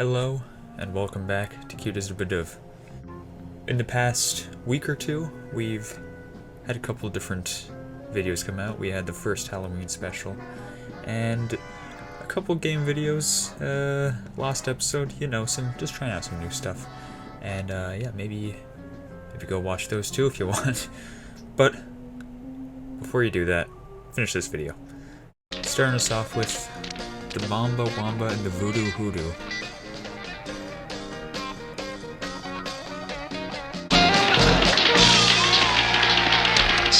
Hello, and welcome back to Scoobydoo. In the past week or two, we've had a couple of different videos come out. We had the first Halloween special, and a couple game videos, last episode, you know, just trying out some new stuff. And yeah, maybe go watch those too if you want. But before you do that, finish this video. Starting us off with the Mamba Wamba and the Voodoo Hoodoo.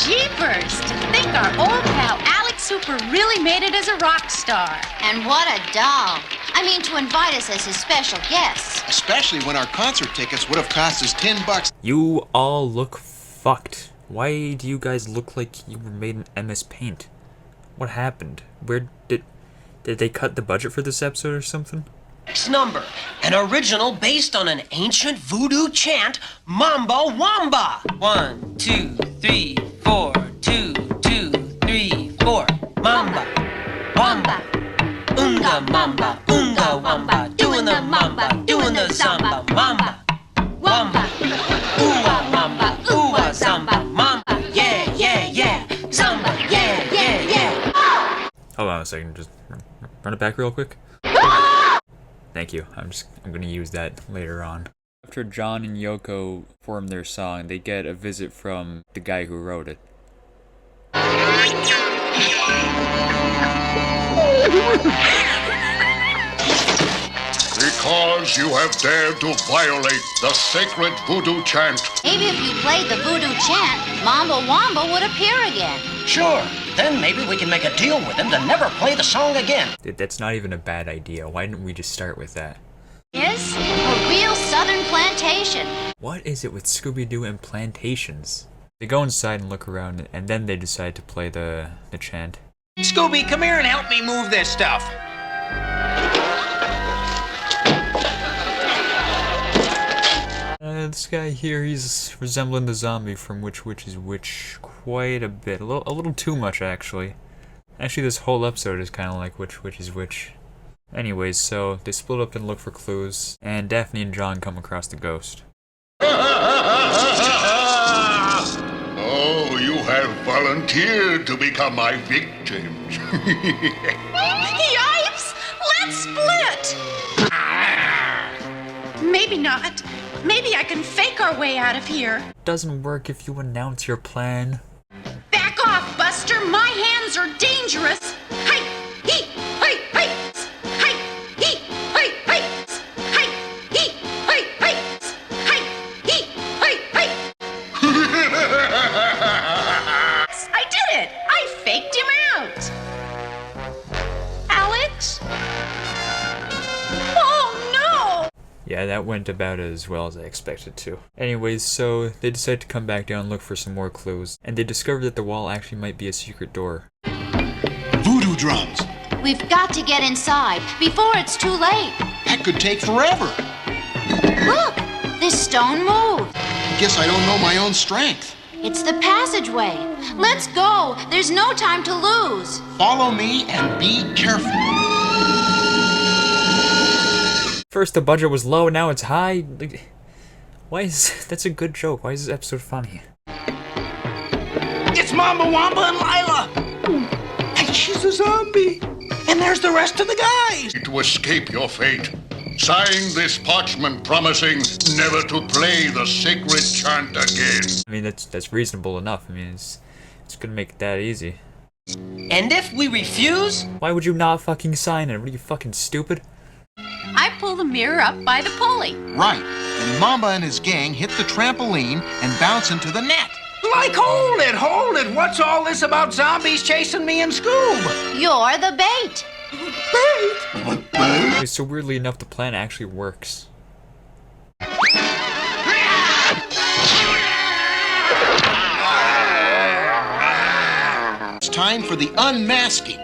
Jeepers! To think our old pal Alex Super really made it as a rock star. And what a doll. I mean, to invite us as his special guests. Especially when our concert tickets would have cost us $10. You all look fucked. Why do you guys look like you were made in MS Paint? What happened? Where did they cut the budget for this episode or something? Next number, an original based on an ancient voodoo chant, Mamba Wamba. 1, 2, 3, 4, 2, 2, 3, 4. Mamba, Wamba, unga Mamba, unga Wamba, doing the Mamba, doing the Samba, Mamba, Wamba, ooh-ah Mamba, ooh-ah Samba, Mamba, yeah, yeah, yeah, Samba, yeah, yeah, yeah. Hold on a second, just run it back real quick. Thank you. I'm gonna use that later on. After John and Yoko form their song, they get a visit from the guy who wrote it. Because you have dared to violate the sacred voodoo chant. Maybe if you played the voodoo chant, Mamba Wamba would appear again. Sure, then maybe we can make a deal with him to never play the song again. Dude, that's not even a bad idea. Why didn't we just start with that? Yes, a real southern plantation. What is it with Scooby-Doo and plantations? They go inside and look around, and then they decide to play the chant. Scooby, come here and help me move this stuff. This guy here, he's resembling the zombie from Which Witch is Which quite a bit. A little too much, actually. Actually, this whole episode is kind of like Which Witch is Which. Anyways, so they split up and look for clues, and Daphne and John come across the ghost. Oh, you have volunteered to become my victims. Yipes! Let's split! Maybe not. Maybe I can fake our way out of here. Doesn't work if you announce your plan. Back off, Buster! My hands are dangerous! Hi! Hee! Hi! Hi! Hi! Hee! Hi! Hi! Hi! Hee! Hi! Hi! Hi! Hee! Hi! Hi! I did it! I faked him out! Alex? Oh no! Yeah, that went about as well as I expected to. Anyways, so they decide to come back down and look for some more clues, and they discover that the wall actually might be a secret door. Voodoo drums. We've got to get inside before it's too late. That could take forever. Look, this stone moved. Guess I don't know my own strength. It's the passageway. Let's go. There's no time to lose. Follow me and be careful. First the budget was low, now it's high. Like, why is that's a good joke? Why is this episode funny? It's Mamba Wamba and Lila. And she's a zombie. And there's the rest of the guys. To escape your fate, sign this parchment promising never to play the sacred chant again. I mean, that's reasonable enough. I mean, it's gonna make it that easy. And if we refuse, Why would you not fucking sign it? What are you, fucking stupid? I pull the mirror up by the pulley. Right. And Mamba and his gang hit the trampoline and bounce into the net. Like, hold it. What's all this about zombies chasing me and Scoob? You're the bait. Okay, so weirdly enough, the plan actually works. It's time for the unmasking.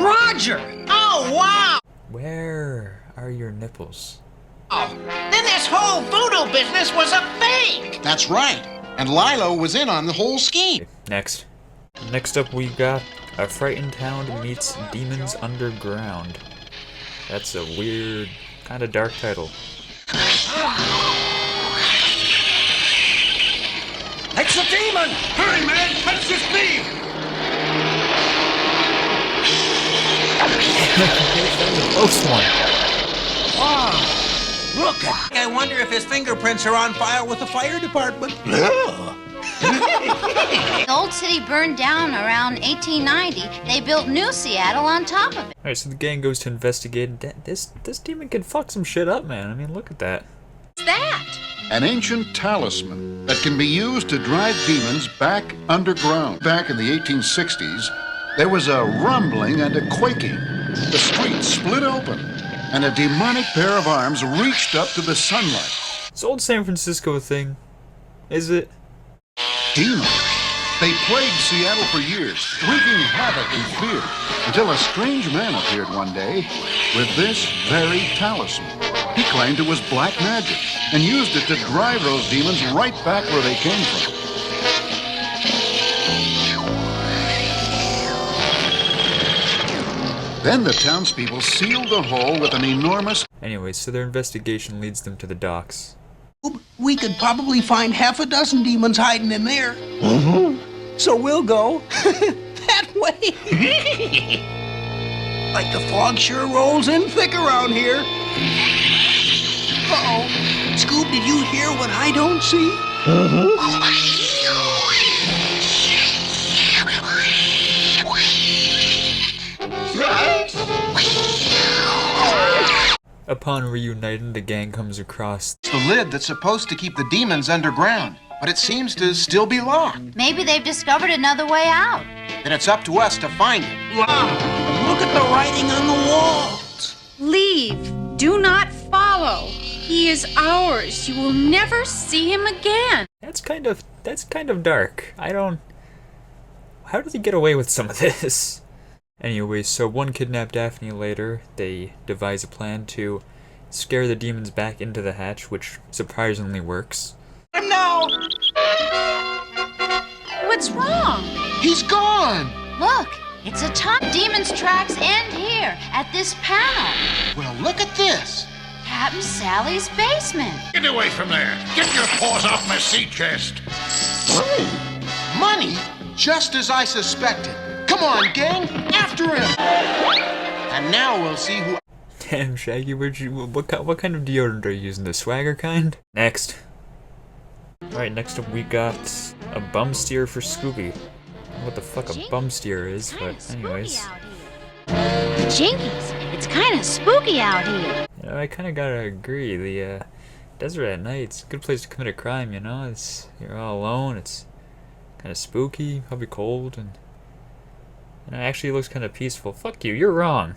Roger. Oh, wow. Where are your nipples? Oh, then this whole voodoo business was a fake. That's right. And Lilo was in on the whole scheme. Okay, next. Next up we got A Frightened Town Meets Demons Underground. That's a weird, kind of dark title. It's a demon! Hurry, man! That's just me! The close one. Wow! Look! I wonder if his fingerprints are on file with the fire department. The old city burned down around 1890. They built new Seattle on top of it. Alright, so the gang goes to investigate. This demon can fuck some shit up, man. I mean, look at that. What's that? An ancient talisman that can be used to drive demons back underground. Back in the 1860s, there was a rumbling and a quaking. The streets split open, and a demonic pair of arms reached up to the sunlight. It's old San Francisco thing, is it? Demons. They plagued Seattle for years, wreaking havoc and fear, until a strange man appeared one day with this very talisman. He claimed it was black magic and used it to drive those demons right back where they came from. Then the townspeople sealed the hole with an enormous... Anyway, so their investigation leads them to the docks. We could probably find half a dozen demons hiding in there. So we'll go that way. Like the fog sure rolls in thick around here. Uh-oh. Scoob, did you hear what I don't see? Upon reuniting, the gang comes across It's the lid that's supposed to keep the demons underground, but it seems to still be locked. Maybe they've discovered another way out. Then it's up to us to find it. Wow. Look at the writing on the walls. Leave. Do not follow. He is ours. You will never see him again. That's kind of dark. How did he get away with some of this? Anyway, so one kidnapped Daphne later. They devise a plan to scare the demons back into the hatch, which surprisingly works. And now, What's wrong? He's gone! Look, it's a ton. Demon's tracks end here, at this panel. Well, look at this. Captain Sally's basement. Get away from there! Get your paws off my sea chest! Money? Just as I suspected. Come on, gang, after him! And now we'll see who... Damn, Shaggy, what kind of deodorant are you using? The swagger kind? Next. Alright, next up we got a bum steer for Scooby. I don't know what the fuck a bum steer is, but anyways. Jinkies, it's kind of spooky out here. You know, I kind of gotta agree. The desert at night, it's a good place to commit a crime, you know? You're all alone, it's kind of spooky, probably cold, and it actually looks kind of peaceful. Fuck you, you're wrong.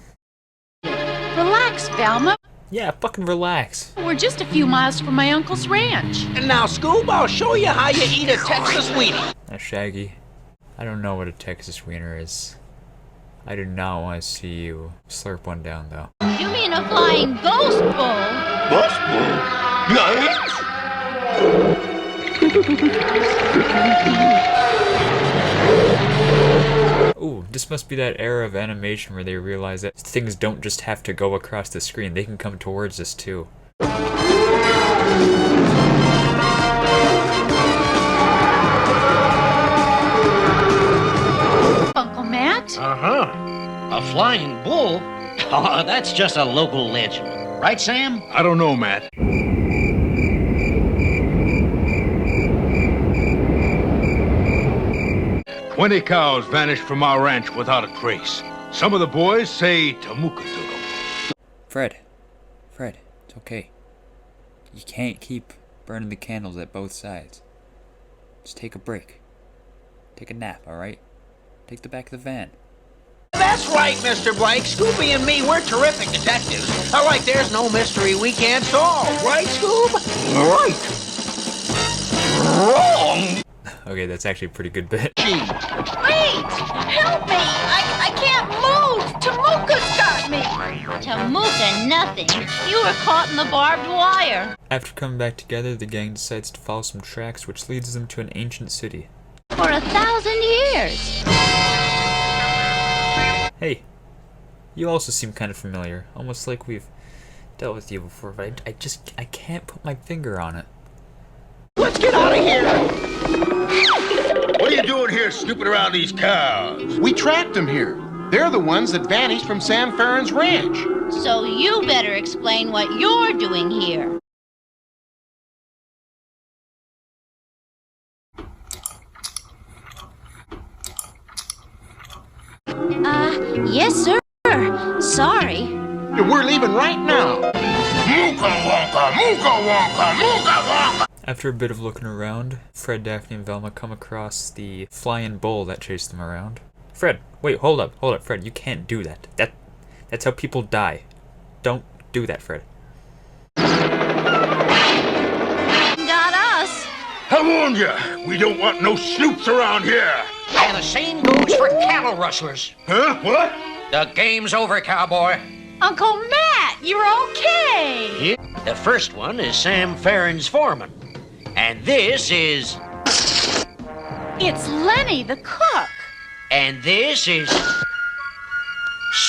Relax, Velma. Yeah, fucking relax. We're just a few miles from my uncle's ranch. and now, Scoob, I'll show you how you eat a Texas weenie. Now, Shaggy, I don't know what a Texas wiener is. I do not want to see you slurp one down, though. You mean a flying ghost bull? Ooh, this must be that era of animation where they realize that things don't just have to go across the screen, they can come towards us too. Uncle Matt? Uh-huh. A flying bull? Oh, that's just a local legend. Right, Sam? I don't know, Matt. 20 cows vanished from our ranch without a trace. Some of the boys say Tamuka took them. Fred, it's okay. You can't keep burning the candles at both sides. Just take a break. Take a nap, alright? Take the back of the van. That's right, Mr. Blake. Scooby and me, we're terrific detectives. Like there's no mystery we can't solve. Right, Scoob? Right. Wrong. Okay, that's actually a pretty good bit. Wait! Help me! I can't move! Tamuka's got me! Tamuka, nothing. You were caught in the barbed wire. After coming back together, the gang decides to follow some tracks, which leads them to an ancient city. For 1,000 years. Hey, You also seem kind of familiar, almost like we've dealt with you before, but I can't put my finger on it. Let's get out of here! What are you doing here snooping around these cows? We tracked them here. They're the ones that vanished from Sam Farron's ranch. So you better explain what you're doing here. Yes, sir. Sorry. We're leaving right now. Mooka wonka, mooka wonka, mooka wonka! After a bit of looking around, Fred, Daphne, and Velma come across the flying bull that chased them around. Fred, wait, hold up, Fred, you can't do that. That's how people die. Don't do that, Fred. Got us. I warned you, we don't want no snoops around here. And the same goes for cattle rustlers. Huh? What? The game's over, cowboy. Uncle Matt, you're okay. The first one is Sam Farron's foreman. And this is... It's Lenny, the cook. And this is...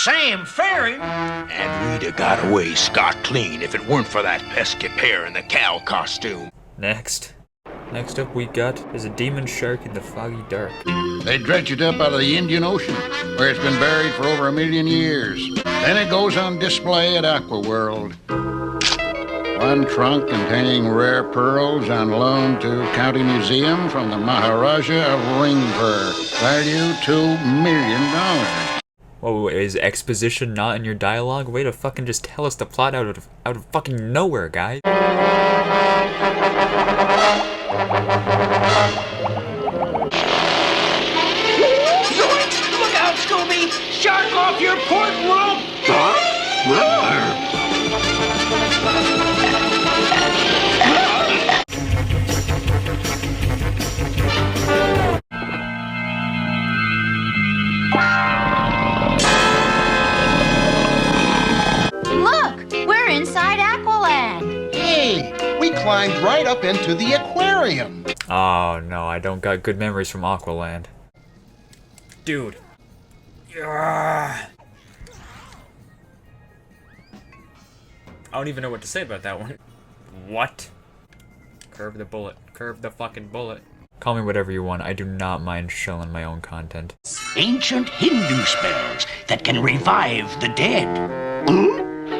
Sam Farron. And we'd have got away scot-clean if it weren't for that pesky pair in the cow costume. Next up we got is a demon shark in the foggy dark. They dredge it up out of the Indian Ocean, where it's been buried for over 1 million years. Then it goes on display at Aqua World. One trunk containing rare pearls on loan to County Museum from the Maharaja of Ringpur. Value $2 million. Whoa, is exposition not in your dialogue? Way to fucking just tell us the plot out of fucking nowhere, guy. Yoinks! Look out, Scooby! Shark off your port rope! Look, we're inside Aqualand. Hey, we climbed right up into the aquarium. Oh no, I don't got good memories from Aqualand. Dude. I don't even know what to say about that one. What? Curve the bullet. Curve the fucking bullet. Call me whatever you want, I do not mind shelling my own content. Ancient Hindu spells that can revive the dead.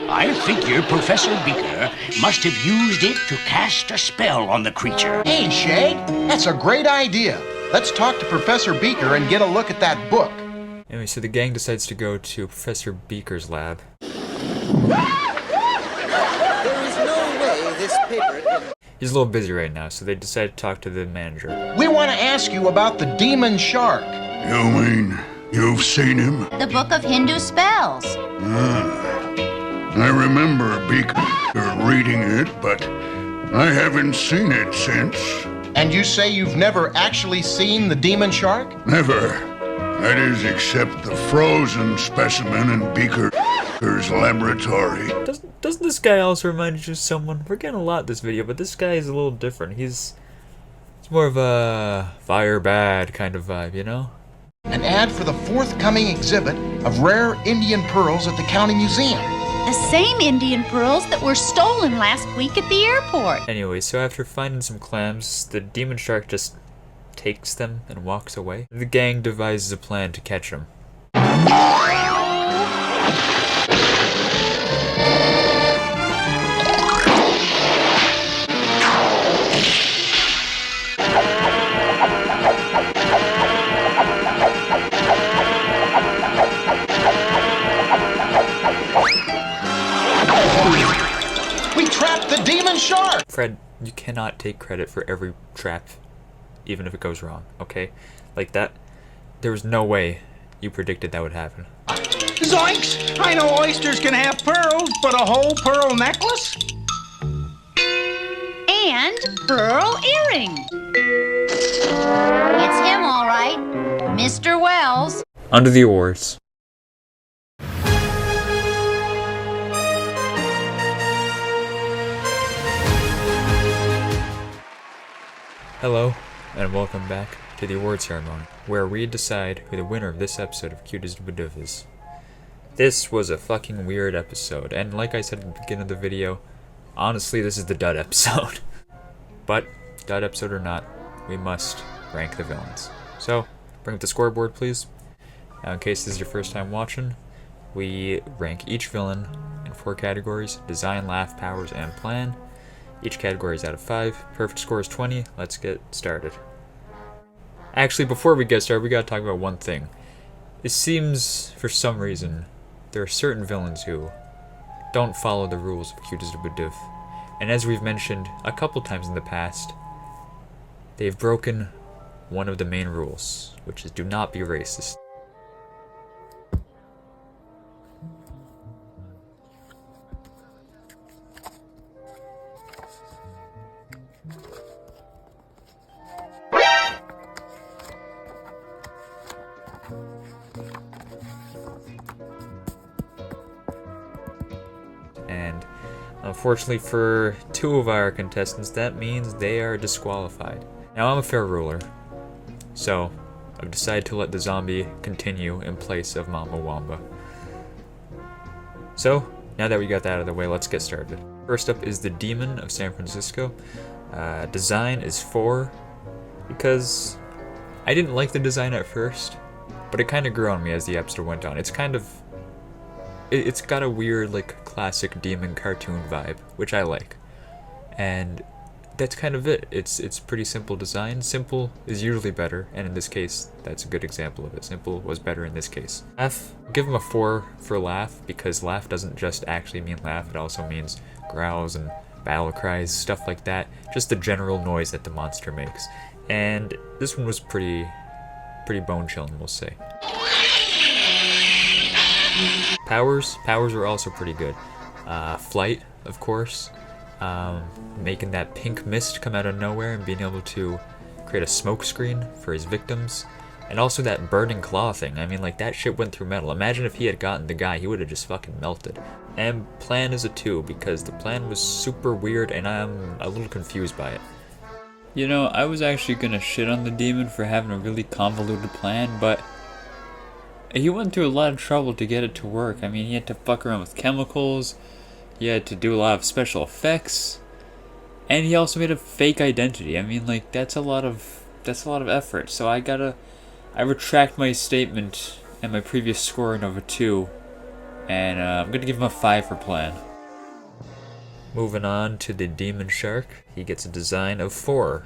I figure Professor Beaker must have used it to cast a spell on the creature. Hey, Shag, that's a great idea. Let's talk to Professor Beaker and get a look at that book. Anyway, so the gang decides to go to Professor Beaker's lab. There is no way this paper can... He's a little busy right now, so they decide to talk to the manager. We want to ask you about the demon shark. You mean you've seen him? The Book of Hindu Spells. I remember Beaker reading it, but I haven't seen it since. And you say you've never actually seen the demon shark? Never. That is, except the frozen specimen in Beaker's laboratory. Doesn't this guy also remind you of someone? We're getting a lot this video, but this guy is a little different. He's more of a fire bad kind of vibe, you know? An ad for the forthcoming exhibit of rare Indian pearls at the County Museum. The same Indian pearls that were stolen last week at the airport. Anyway, so after finding some clams, the demon shark just takes them and walks away. The gang devises a plan to catch him. We trapped the demon shark! Fred, you cannot take credit for every trap, even if it goes wrong, okay? Like that, there was no way you predicted that would happen. Zoinks! I know oysters can have pearls, but a whole pearl necklace? And pearl earring. It's him, all right. Mr. Wells. Under the awards. Hello, and welcome back to the award ceremony, where we decide who the winner of this episode of Cute as Badoof is. This was a fucking weird episode, and like I said at the beginning of the video, honestly, this is the dud episode. But, dud episode or not, we must rank the villains. So, bring up the scoreboard, please. Now, in case this is your first time watching, we rank each villain in 4 categories: design, laugh, powers, and plan. Each category is out of 5. Perfect score is 20. Let's get started. Actually, before we get started, we gotta talk about one thing. It seems, for some reason, there are certain villains who don't follow the rules of Cute as a Bidoof. And as we've mentioned a couple times in the past, they've broken one of the main rules, which is do not be racist. And unfortunately for 2 of our contestants, that means they are disqualified. Now, I'm a fair ruler, so I've decided to let the zombie continue in place of Mamba Wamba. So, now that we got that out of the way, let's get started. First up is the Demon of San Francisco. Design is 4, because I didn't like the design at first, but it kind of grew on me as the episode went on. It's got a weird, like, classic demon cartoon vibe, which I like. And that's kind of it. It's pretty simple design. Simple is usually better, and in this case, that's a good example of it. Simple was better in this case. Laugh, give him a 4 for laugh, because laugh doesn't just actually mean laugh, it also means growls and battle cries, stuff like that. Just the general noise that the monster makes. And this one was pretty bone-chilling, we'll say. Powers are also pretty good. Flight, of course. Making that pink mist come out of nowhere and being able to create a smoke screen for his victims. And also that burning claw thing. I mean, like, that shit went through metal. Imagine if he had gotten the guy, he would have just fucking melted. And plan is a 2, because the plan was super weird and I'm a little confused by it. You know, I was actually gonna shit on the demon for having a really convoluted plan, but he went through a lot of trouble to get it to work. I mean, he had to fuck around with chemicals, he had to do a lot of special effects, and he also made a fake identity. I mean, like, that's a lot of effort. So I retract my statement and my previous scoring of a 2, and I'm gonna give him a 5 for plan. Moving on to the demon shark, he gets a design of 4.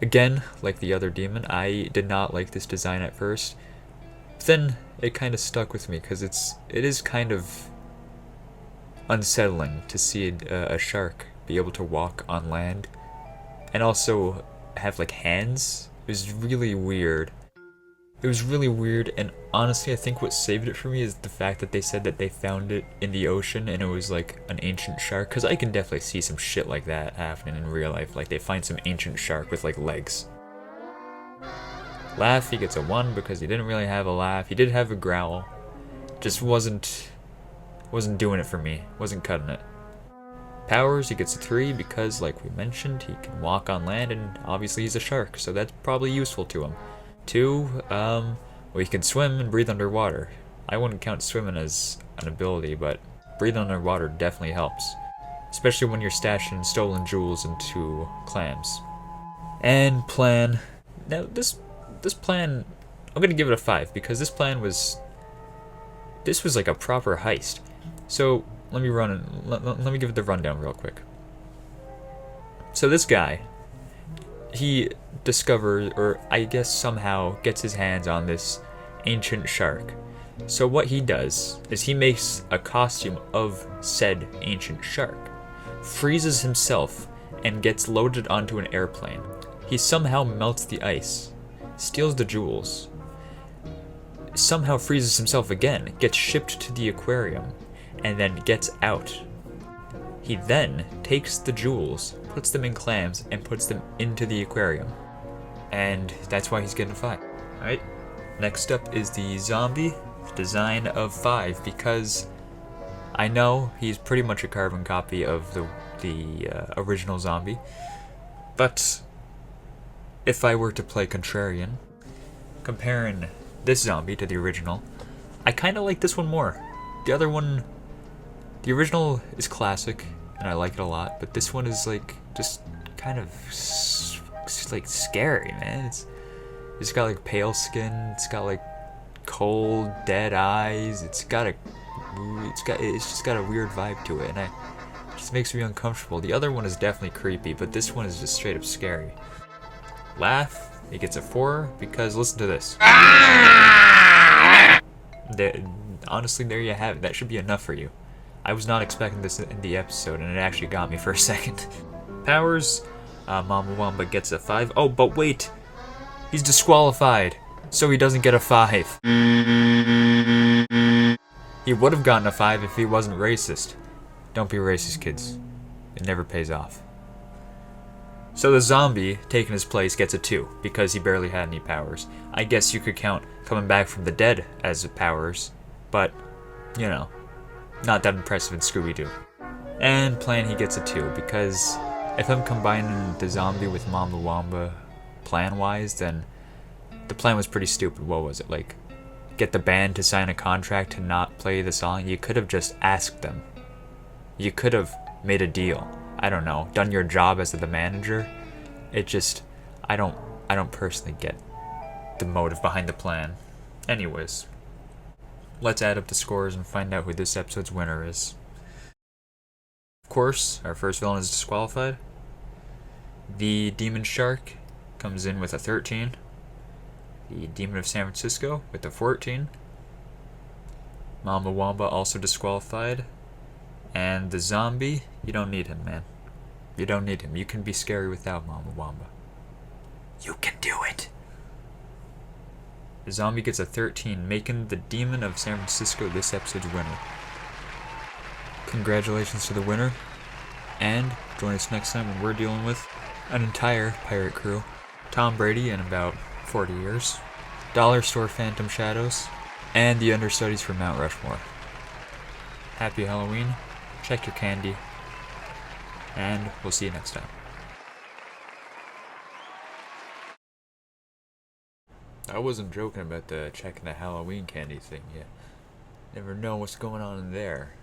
Again, like the other demon, I did not like this design at first. Then it kind of stuck with me because it is kind of unsettling to see a shark be able to walk on land and also have like hands. It was really weird. And honestly, I think what saved it for me is the fact that they said that they found it in the ocean and it was like an ancient shark, because I can definitely see some shit like that happening in real life. Like, they find some ancient shark with like legs. Laugh, he gets a 1 because he didn't really have a laugh. He did have a growl. Just wasn't doing it for me. Wasn't cutting it. Powers, he gets a 3 because, like we mentioned, he can walk on land and obviously he's a shark, so that's probably useful to him. 2, well, he can swim and breathe underwater. I wouldn't count swimming as an ability, but breathing underwater definitely helps. Especially when you're stashing stolen jewels into clams. And plan. Now, this plan, I'm gonna give it a 5 because this was like a proper heist. So let me give it the rundown real quick. So this guy, he discovers, or I guess somehow gets his hands on this ancient shark. So what he does is he makes a costume of said ancient shark, freezes himself, and gets loaded onto an airplane. He somehow melts the ice, steals the jewels, somehow freezes himself again, gets shipped to the aquarium, and then gets out. He then takes the jewels, puts them in clams, and puts them into the aquarium. And that's why he's getting 5. Alright, next up is the zombie, design of 5, because I know he's pretty much a carbon copy of the original zombie, but if I were to play contrarian, comparing this zombie to the original, I kind of like this one more. The other one, the original is classic, and I like it a lot, but this one is like just kind of like scary, man. It's got like pale skin. It's got like cold, dead eyes. It's just got a weird vibe to it, and it just makes me uncomfortable. The other one is definitely creepy, but this one is just straight up scary. Laugh, it gets a 4 because listen to this. Honestly, there you have it. That should be enough for you. I was not expecting this in the episode, and it actually got me for a second. Powers, Mamba Wamba gets a 5. Oh, but wait, he's disqualified, so he doesn't get a 5. He would have gotten a 5 if he wasn't racist. Don't be racist, kids. It never pays off. So the zombie, taking his place, gets a 2, because he barely had any powers. I guess you could count coming back from the dead as powers, but, you know, not that impressive in Scooby-Doo. And plan, he gets a 2, because if I'm combining the zombie with Mamba Wamba plan-wise, then the plan was pretty stupid. What was it, like, get the band to sign a contract to not play the song? You could have just asked them. You could have made a deal. I don't know, done your job as the manager. It just, I don't personally get the motive behind the plan. Anyways, let's add up the scores and find out who this episode's winner is. Of course, our first villain is disqualified. The Demon Shark comes in with a 13. The Demon of San Francisco with a 14. Mamba Wamba also disqualified. And the zombie, you don't need him, man. You don't need him. You can be scary without Mamba Wamba. You can do it! The zombie gets a 13, making the Demon of San Francisco this episode's winner. Congratulations to the winner, and join us next time when we're dealing with an entire pirate crew, Tom Brady in about 40 years, Dollar Store Phantom Shadows, and the understudies for Mount Rushmore. Happy Halloween, check your candy, and we'll see you next time. I wasn't joking about the checking the Halloween candy thing yet. Never know what's going on in there.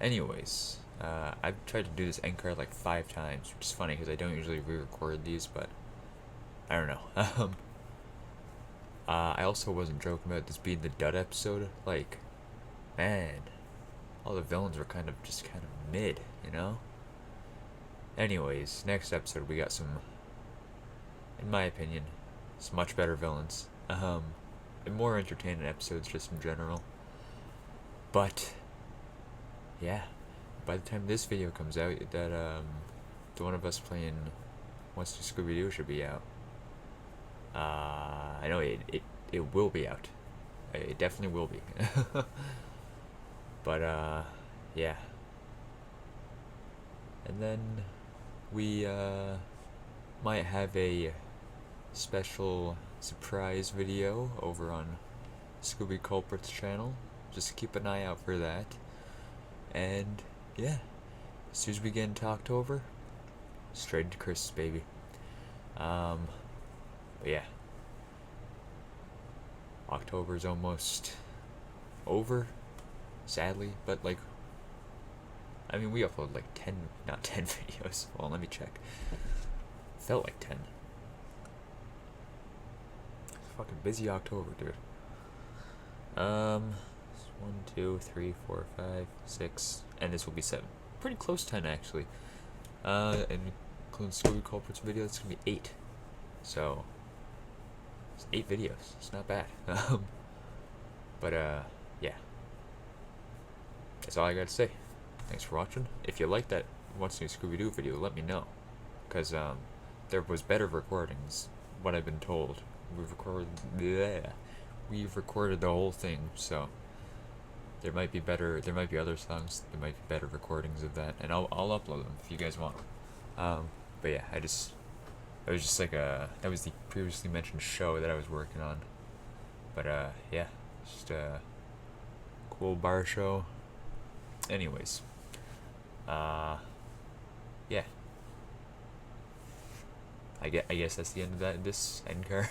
Anyways, I've tried to do this end card like 5 times, which is funny because I don't usually re-record these, but I don't know. I also wasn't joking about this being the dud episode. Like, man, all the villains were kind of mid, you know? Anyways, next episode we got some, in my opinion, some much better villains. And more entertaining episodes just in general. But yeah, by the time this video comes out, that the one of us playing What's to Scooby-Doo should be out. I know it will be out. It definitely will be. But yeah. And then we might have a special surprise video over on Scooby Culprit's channel. Just keep an eye out for that. And yeah, as soon as we get into October, straight into Christmas, baby. But yeah, October's almost over, sadly, but like, I mean, we upload like 10, not 10 videos. Well, let me check. Felt like 10. It's fucking busy October, dude. 1, 2, 3, 4, 5, 6, and this will be 7. Pretty close to 10 actually. And including Scooby Culprit's video, it's gonna be 8. So it's 8 videos. It's not bad. But yeah, that's all I gotta say. Thanks for watching. If you like that What's New Scooby-Doo video, let me know, because there was better recordings. What I've been told, we've recorded the whole thing, so there might be better. There might be other songs. There might be better recordings of that, and I'll upload them if you guys want. But yeah, it was just like that was the previously mentioned show that I was working on. But yeah, just a cool bar show. Anyways, yeah. I guess that's the end of this end card.